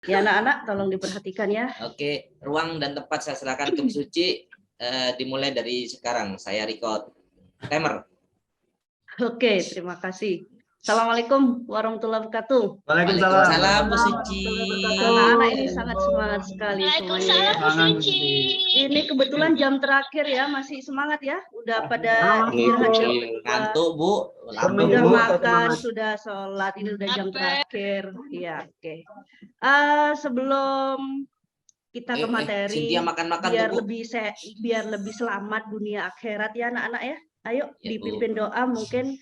Ya anak-anak tolong diperhatikan ya. Oke, ruang dan tempat saya serahkan ke Bu Suci. Dimulai dari sekarang. Saya record timer. Oke, terima kasih. Assalamualaikum warahmatullahi wabarakatuh. Waalaikumsalam Bu Suci. Anak-anak ini sangat semangat sekali semuanya ya. Ini kebetulan jam terakhir ya, masih semangat ya. Udah pada istirahat, Ngantuk Bu. udah makan, sudah sholat. Ini udah jam terakhir. Iya, oke. Sebelum kita ke materi, Cynthia makan-makan biar tuh, Bu. biar lebih selamat dunia akhirat ya anak-anak ya. Ayo Ya, dipimpin doa mungkin.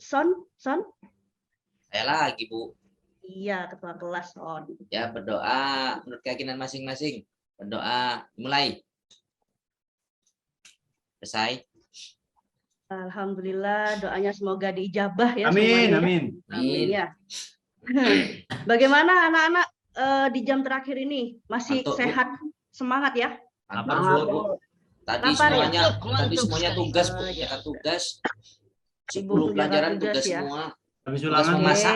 Son. Saya lagi Bu. Iya, ketua kelas Son. Ya, berdoa menurut keyakinan masing-masing. Berdoa, mulai. Selesai. Alhamdulillah, doanya semoga diijabah ya. Amin, semuanya. amin. Amin ya. Bagaimana anak-anak di jam terakhir ini? Masih Mantap, sehat, semangat ya? Mantap Bu. Tadi semuanya tugas Bu, ya tugas. 10 pelajaran tugas ya. semua. Habis Tugas ulangan memasak.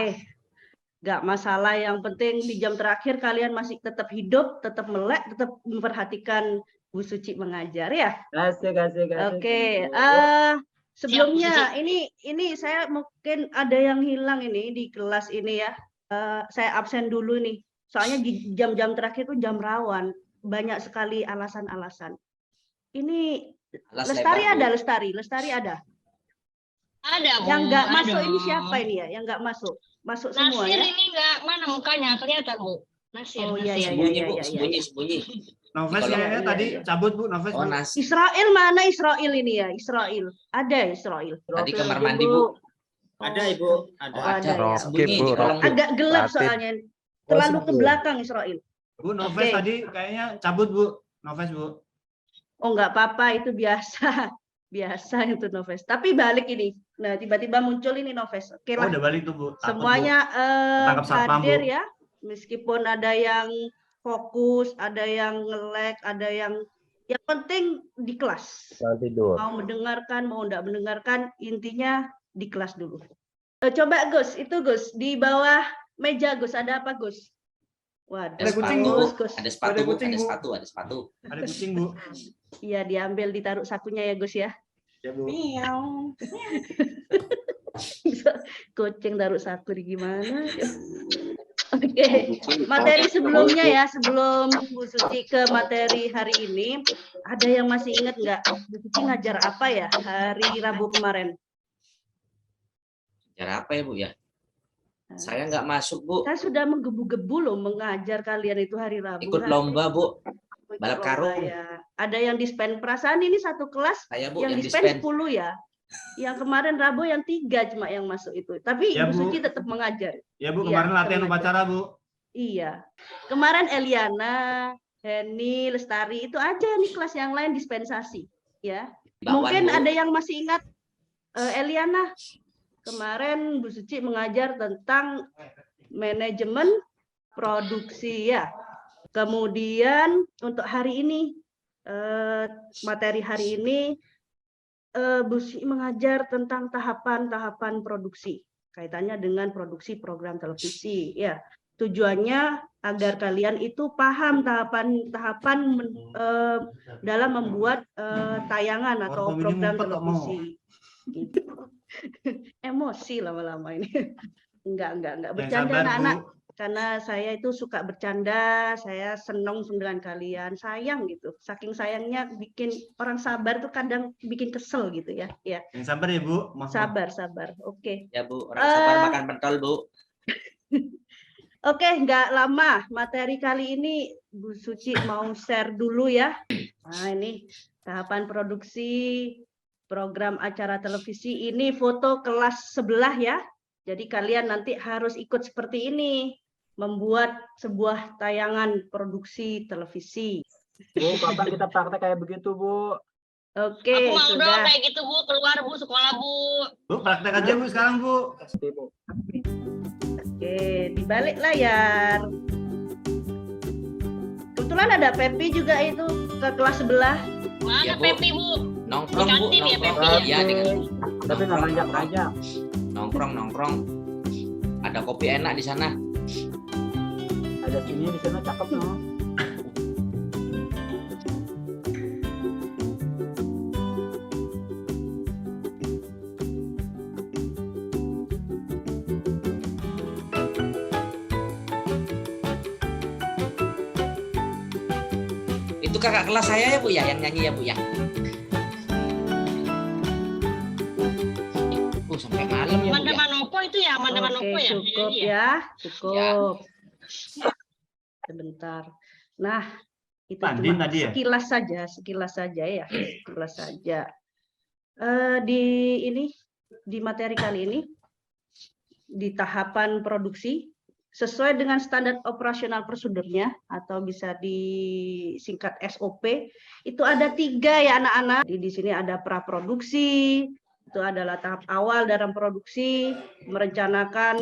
Nggak masalah, yang penting di jam terakhir kalian masih tetap hidup, tetap melek, tetap memperhatikan Bu Suci mengajar ya. Kasih. Oke, sebelumnya ini saya mungkin ada yang hilang ini di kelas ini ya. Saya absen dulu nih. Soalnya di jam-jam terakhir itu jam rawan, banyak sekali alasan-alasan. Ini Lestari ada, Lestari ada. Ada, Bu. Yang nggak Ada. masuk ini siapa ini ya? Yang nggak masuk? Masuk semua Nasir ya? ini nggak, mana mukanya kelihatan, Bu. Nasir. Oh iya iya Sembunyi iya Bu, iya. sembunyi. Nofes Kalau- kayaknya tadi cabut Bu, Nofes Oh, Bu. nasi. Israel mana Israel ini ya? Israel. Ada Israel. Tadi kamar mandi Bu. Ada Ibu, ada. Oh, ada. ya. Sembunyi Bu, di kolong Bu. Agak gelap Ratib. soalnya. Terlalu ke belakang Israel. Bu, Nofes Oke. tadi kayaknya cabut Bu. Nofes Bu. Oh nggak apa-apa, itu biasa. Biasa itu Noves. Tapi balik ini. Nah, tiba-tiba muncul ini Noves. Oke Oh, lah. udah balik tuh Bu. Takut, Semuanya Tangkap satpam, hadir Bu. ya. Meskipun ada yang fokus, ada yang nge-lag, ada yang penting di kelas. tidur. Mau mendengarkan, mau enggak mendengarkan, intinya di kelas dulu. Coba Gus, itu Gus, di bawah meja Gus, ada apa Gus? Waduh, Ada kucing, Bu. Gus. Ada sepatu Ada Bu, kucing, ada Bu. sepatu, ada sepatu. Bu. Ada kucing Bu. Iya, diambil, ditaruh sakunya ya Gus ya. Ya Bu. Kucing taruh saku di gimana? Oke, materi sebelumnya ya, sebelum Bu Suci ke materi hari ini, ada yang masih ingat nggak Bu Suci ngajar apa ya hari Rabu kemarin? Cara apa ya Bu ya? Saya nggak masuk Bu. Saya sudah menggebu-gebu loh mengajar kalian itu hari Rabu. Ikut lomba Bu. Ikut balap lomba, karung. ya. Ada yang dispen, perasaan ini satu kelas Saya Bu yang yang dispen dispen. 10 ya. Yang kemarin Rabu yang 3 cuma yang masuk itu. Tapi Ya, Bu Bu. Suci tetap mengajar. Ya Bu, Iya, kemarin latihan sama aja. upacara Bu. Iya. Kemarin Eliana, Heni, Lestari itu aja nih kelas yang lain dispensasi, ya. Mbak Mungkin Wan, Bu. ada yang masih ingat Eliana. Kemarin Bu Suci mengajar tentang manajemen produksi ya. Kemudian untuk hari ini materi hari ini Bu Suci mengajar tentang tahapan-tahapan produksi kaitannya dengan produksi program televisi ya. Tujuannya agar kalian itu paham tahapan-tahapan dalam membuat tayangan atau Warkop ini program ngumpet kok mau. televisi. Gitu. Emosi lama-lama ini. Enggak Yang bercanda sabar, anak-anak. Bu. Karena saya itu suka bercanda, saya senang dengan kalian, sayang gitu. Saking sayangnya bikin orang sabar tuh kadang bikin kesel gitu ya. Ya, Yang sabar ya Bu. Maaf. sabar. Oke. Ya Bu, orang sabar makan pentol Bu. Oke, nggak lama. Materi kali ini Bu Suci mau share dulu ya. Nah, ini tahapan produksi program acara televisi. Ini foto kelas sebelah ya. Jadi kalian nanti harus ikut seperti ini. Membuat sebuah tayangan produksi televisi. Bu, kapan kita praktek kayak begitu, Bu? Oke, Aku mau dong sudah. kayak gitu, Bu. Keluar, Bu, sekolah, Bu. Bu, praktek aja Bu sekarang Bu. Pasti, Bu. Oke, di balik layar. Kebetulan ada Pepi juga itu ke kelas sebelah. Mana Ya, Bu. Pepi, Bu? Nongkrong Di Bu, kantin ya, nongkrong. Pepi, ya? Iya, dengan Tapi nggak ngajak-ngajak. nongkrong. Ada kopi enak di sana. Lihat ini di sana cakep no. Itu kakak kelas saya ya Bu ya, yang nyanyi ya Bu ya. Sampai malam ya Bu Amanda ya. Manopo itu ya, Amanda Manopo ya. Cukup Iya. ya, cukup. Sebentar. Nah, itu Pandin cuma tadi ya? sekilas saja ya, sekilas saja. Di materi kali ini di tahapan produksi sesuai dengan standar operasional prosedurnya atau bisa disingkat SOP, itu ada 3 ya anak-anak. Di sini ada praproduksi, itu adalah tahap awal dalam produksi, merencanakan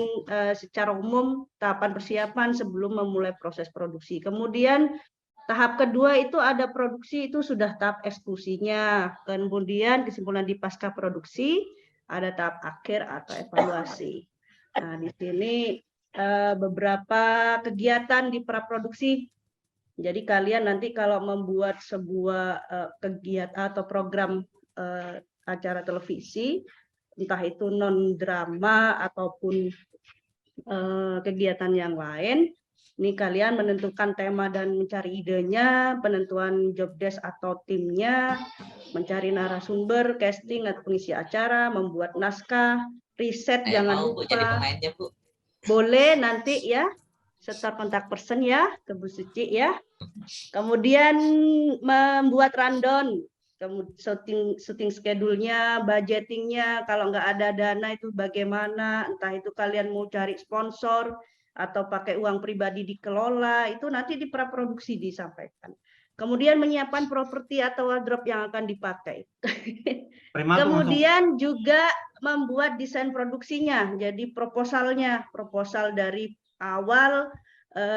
secara umum tahapan persiapan sebelum memulai proses produksi. Kemudian tahap kedua itu ada produksi, itu sudah tahap eksekusinya. Kemudian kesimpulan di pasca produksi, ada tahap akhir atau evaluasi. Nah, di sini beberapa kegiatan di praproduksi. Jadi kalian nanti kalau membuat sebuah kegiatan atau program acara televisi, entah itu non drama ataupun kegiatan yang lain, ini kalian menentukan tema dan mencari idenya, penentuan job desk atau timnya, mencari narasumber, casting atau pengisi acara, membuat naskah, riset jangan Mau Bu lupa. jadi pemainnya Bu. Boleh nanti ya, setor kontak person ya ke Bu Suci ya. Kemudian membuat rundown, kemudian syuting schedule-nya, budgeting-nya, kalau nggak ada dana itu bagaimana, entah itu kalian mau cari sponsor atau pakai uang pribadi dikelola, itu nanti di praproduksi disampaikan. Kemudian menyiapkan properti atau wardrobe yang akan dipakai. Kemudian juga membuat desain produksinya, jadi proposalnya, proposal dari awal,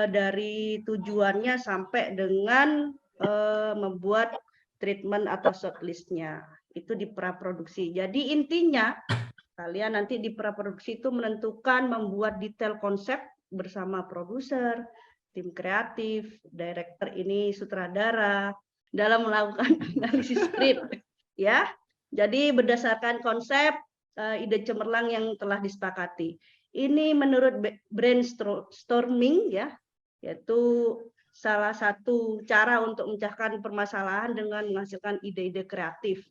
dari tujuannya sampai dengan membuat treatment atau shortlist-nya, itu di praproduksi. Jadi intinya, kalian nanti di praproduksi itu menentukan membuat detail konsep bersama produser, tim kreatif, director ini sutradara, dalam melakukan analisis skrip, ya. Jadi berdasarkan konsep, ide cemerlang yang telah disepakati. Ini menurut brainstorming ya, yaitu salah satu cara untuk memecahkan permasalahan dengan menghasilkan ide-ide kreatif.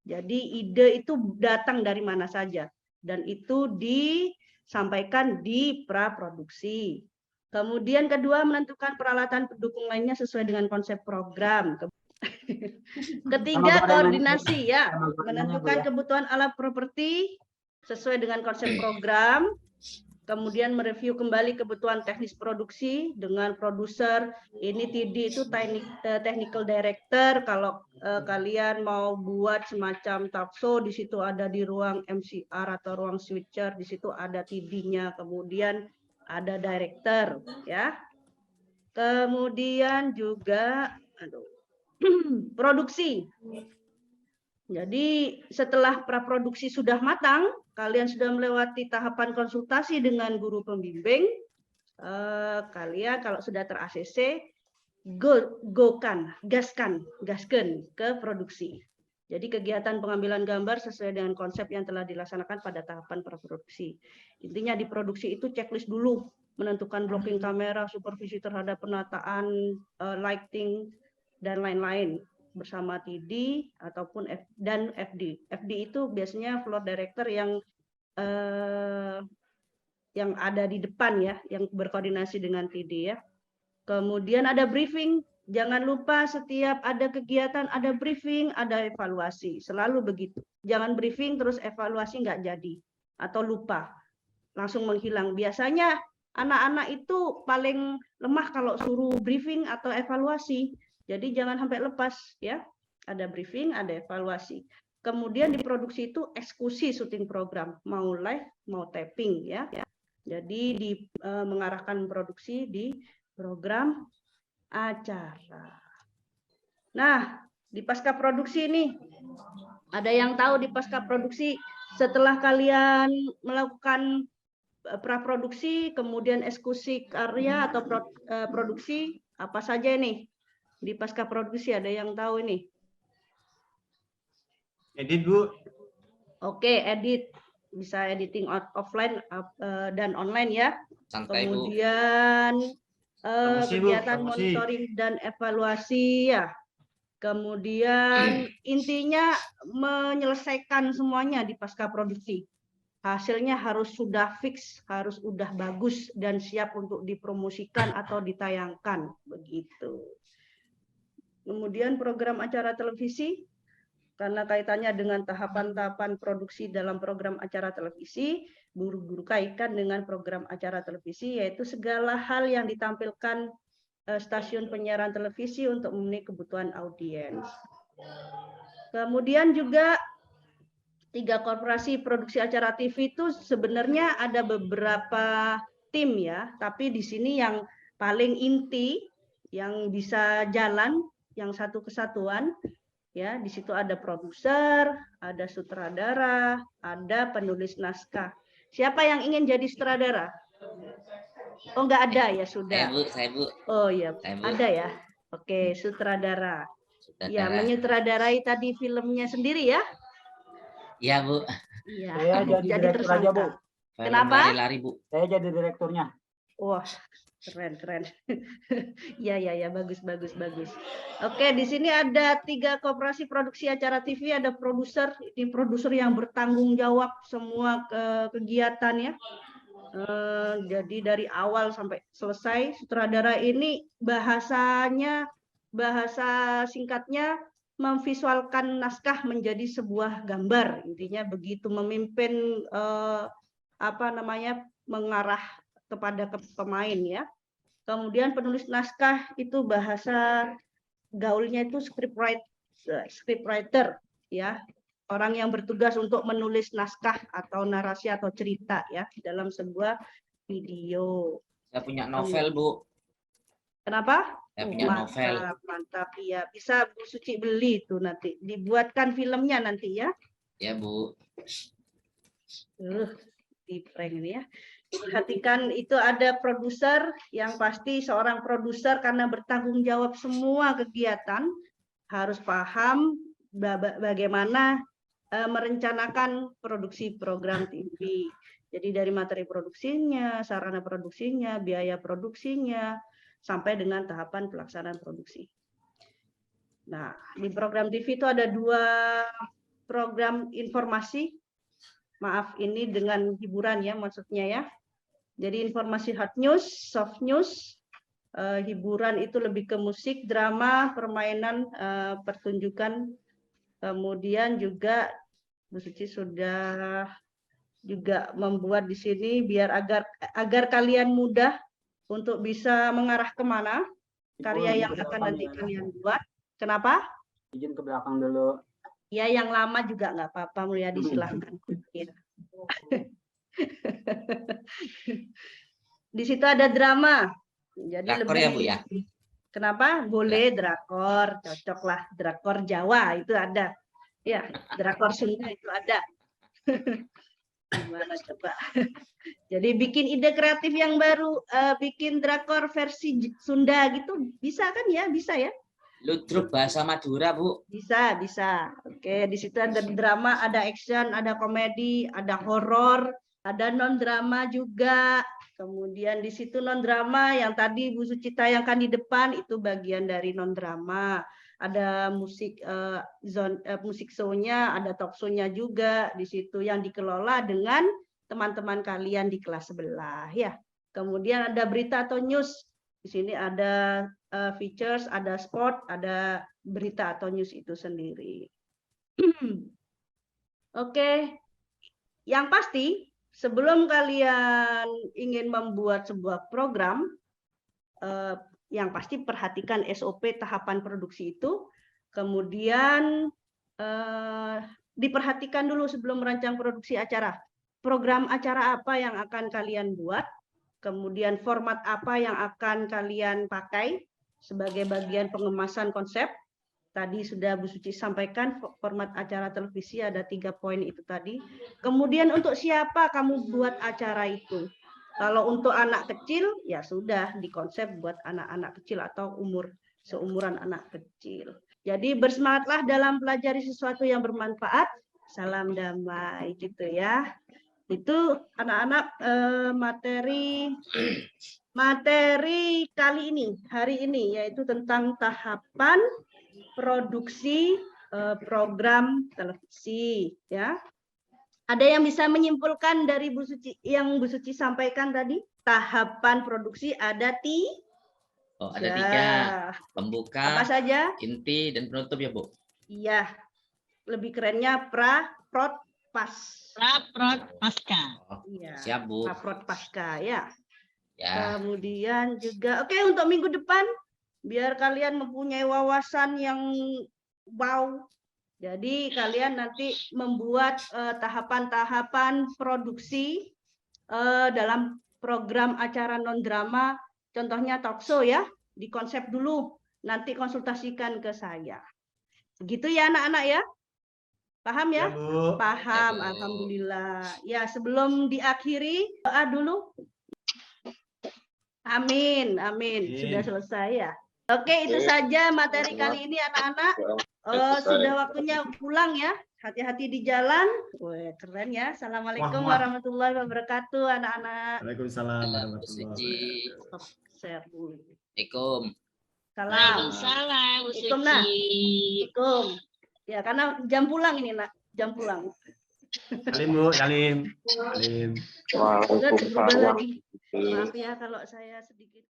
Jadi ide itu datang dari mana saja dan itu disampaikan di praproduksi. Kemudian kedua, menentukan peralatan pendukung lainnya sesuai dengan konsep program. Ketiga, koordinasi ya, menentukan kebutuhan alat properti sesuai dengan konsep program. Kemudian mereview kembali kebutuhan teknis produksi dengan produser. Ini TD itu technical director. Kalau kalian mau buat semacam talk show, di situ ada di ruang MCR atau ruang switcher, di situ ada TD-nya. Kemudian ada director, ya. Kemudian juga, produksi. Jadi setelah praproduksi sudah matang, kalian sudah melewati tahapan konsultasi dengan guru pembimbing, kalian kalau sudah ter-ACC, gaskan ke produksi. Jadi kegiatan pengambilan gambar sesuai dengan konsep yang telah dilaksanakan pada tahapan praproduksi. Intinya di produksi itu checklist dulu, menentukan blocking kamera, supervisi terhadap penataan, lighting, dan lain-lain bersama TD ataupun dan FD. FD itu biasanya floor director yang ada di depan ya, yang berkoordinasi dengan TD ya. Kemudian ada briefing. Jangan lupa setiap ada kegiatan ada briefing, ada evaluasi. Selalu begitu. Jangan briefing terus evaluasi nggak jadi atau lupa, langsung menghilang. Biasanya anak-anak itu paling lemah kalau suruh briefing atau evaluasi. Jadi jangan sampai lepas ya. Ada briefing, ada evaluasi. Kemudian di produksi itu eksekusi syuting program, mau live, mau taping ya. Jadi mengarahkan produksi di program acara. Nah, di pasca produksi ini ada yang tahu di pasca produksi setelah kalian melakukan praproduksi, kemudian eksekusi karya atau produksi, apa saja ini? Di pasca produksi ada yang tahu ini? Edit Bu. Oke, edit. Bisa editing offline dan online ya. Santai Bu. Kemudian Promosi, Bu, kegiatan promosi. monitoring dan evaluasi ya. Kemudian intinya menyelesaikan semuanya di pasca produksi. Hasilnya harus sudah fix, harus sudah bagus dan siap untuk dipromosikan atau ditayangkan begitu. Kemudian program acara televisi, karena kaitannya dengan tahapan-tahapan produksi dalam program acara televisi, guru-guru kaitkan dengan program acara televisi, yaitu segala hal yang ditampilkan stasiun penyiaran televisi untuk memenuhi kebutuhan audiens. Kemudian juga 3 korporasi produksi acara TV itu sebenarnya ada beberapa tim ya, tapi di sini yang paling inti, yang bisa jalan, yang satu kesatuan, ya di situ ada produser, ada sutradara, ada penulis naskah. Siapa yang ingin jadi sutradara? Oh enggak ada ya sudah. Saya Bu. Oh iya Saya, Bu. ada ya. Oke sutradara. Ya Sutradara. menyutradarai tadi filmnya sendiri ya. Iya Bu. Iya. Saya jadi direktur aja, Bu. Film Kenapa? Lari-lari Bu. Saya jadi direkturnya. Wah keren. Ya bagus. Oke di sini ada 3 koperasi produksi acara TV, ada produser, ini produser yang bertanggung jawab semua kegiatan ya. Jadi dari awal sampai selesai. Sutradara ini bahasa singkatnya memvisualkan naskah menjadi sebuah gambar, intinya begitu, memimpin mengarah kepada pemain ya. Kemudian penulis naskah itu bahasa gaulnya itu scriptwriter ya. Orang yang bertugas untuk menulis naskah atau narasi atau cerita ya dalam sebuah video. Saya punya novel Bu. Kenapa? Saya punya novel. Mantap ya. Bisa Bu Suci beli itu nanti. Dibuatkan filmnya nanti ya. Ya Bu. Di prank ini ya. Perhatikan itu ada produser, yang pasti seorang produser karena bertanggung jawab semua kegiatan harus paham bagaimana merencanakan produksi program TV. Jadi dari materi produksinya, sarana produksinya, biaya produksinya, sampai dengan tahapan pelaksanaan produksi. Nah, di program TV itu ada 2 program informasi. Maaf, ini dengan hiburan ya maksudnya ya. Jadi informasi hard news, soft news, hiburan itu lebih ke musik, drama, permainan, pertunjukan. Kemudian juga Bu Suci sudah juga membuat di sini biar agar kalian mudah untuk bisa mengarah kemana karya yang akan nanti kalian buat. Kenapa? Izin ke belakang dulu. Ya yang lama juga nggak apa-apa, Mulyadi silahkan. Ya. Di situ ada drama. Jadi Drakor lebih ya Bu ya. Kenapa? Boleh drakor, cocoklah drakor Jawa itu ada. Ya, drakor Sunda itu ada. Gimana coba? Jadi bikin ide kreatif yang baru, bikin drakor versi Sunda gitu, bisa kan ya? Bisa ya? Ludruk bahasa Madura Bu. Bisa. Oke, di situ ada drama, ada action, ada komedi, ada horor, ada non drama juga. Kemudian di situ non drama yang tadi Bu Suci tayangkan di depan itu bagian dari non drama. Ada musik musik show-nya, ada talk show-nya juga di situ yang dikelola dengan teman-teman kalian di kelas sebelah ya. Kemudian ada berita atau news. Di sini ada features, ada sport, ada berita atau news itu sendiri. Oke. Yang pasti sebelum kalian ingin membuat sebuah program, yang pasti perhatikan SOP tahapan produksi itu, kemudian diperhatikan dulu sebelum merancang produksi acara. Program acara apa yang akan kalian buat, kemudian format apa yang akan kalian pakai sebagai bagian pengemasan konsep, tadi sudah Bu Suci sampaikan, format acara televisi ada 3 poin itu tadi. Kemudian untuk siapa kamu buat acara itu? Kalau untuk anak kecil, ya sudah dikonsep buat anak-anak kecil atau seumuran anak kecil. Jadi bersemangatlah dalam pelajari sesuatu yang bermanfaat. Salam damai gitu ya. Itu anak-anak materi kali ini, hari ini, yaitu tentang tahapan produksi program televisi. Ya, ada yang bisa menyimpulkan dari Bu Suci yang Bu Suci sampaikan tadi? Tahapan produksi ada Oh, ada 3. Pembuka, apa saja? inti, dan penutup ya, Bu? Iya, lebih kerennya prod, pas. Raprot pasca. Oh, Iya. siap, Bu. Prod pasca ya. Ya, Kemudian juga, oke, untuk minggu depan, biar kalian mempunyai wawasan yang wow. Jadi kalian nanti membuat tahapan-tahapan produksi dalam program acara non-drama, contohnya talkshow ya, dikonsep dulu, nanti konsultasikan ke saya. Begitu ya anak-anak ya? Paham ya? Ya, Bu. Paham, Ya, Bu. alhamdulillah. Ya, sebelum diakhiri, doa dulu. Amin, amin. Sudah selesai ya. Oke, itu saja materi kali ini anak-anak. Sudah waktunya pulang ya. Hati-hati di jalan. Wih, keren ya. Assalamualaikum Wah. warahmatullahi wabarakatuh, anak-anak. Waalaikumsalam Bu warahmatullahi Suci. wabarakatuh. Stop share dulu. Assalamualaikum. Salam. Waalaikumsalam, Bu Assalamualaikum, Nak. Suci. Assalamualaikum. Ya, karena jam pulang ini, Nak. Jam pulang. Salim, Bu. Salim. Salim. Udah berubah lagi. Maaf ya kalau saya sedikit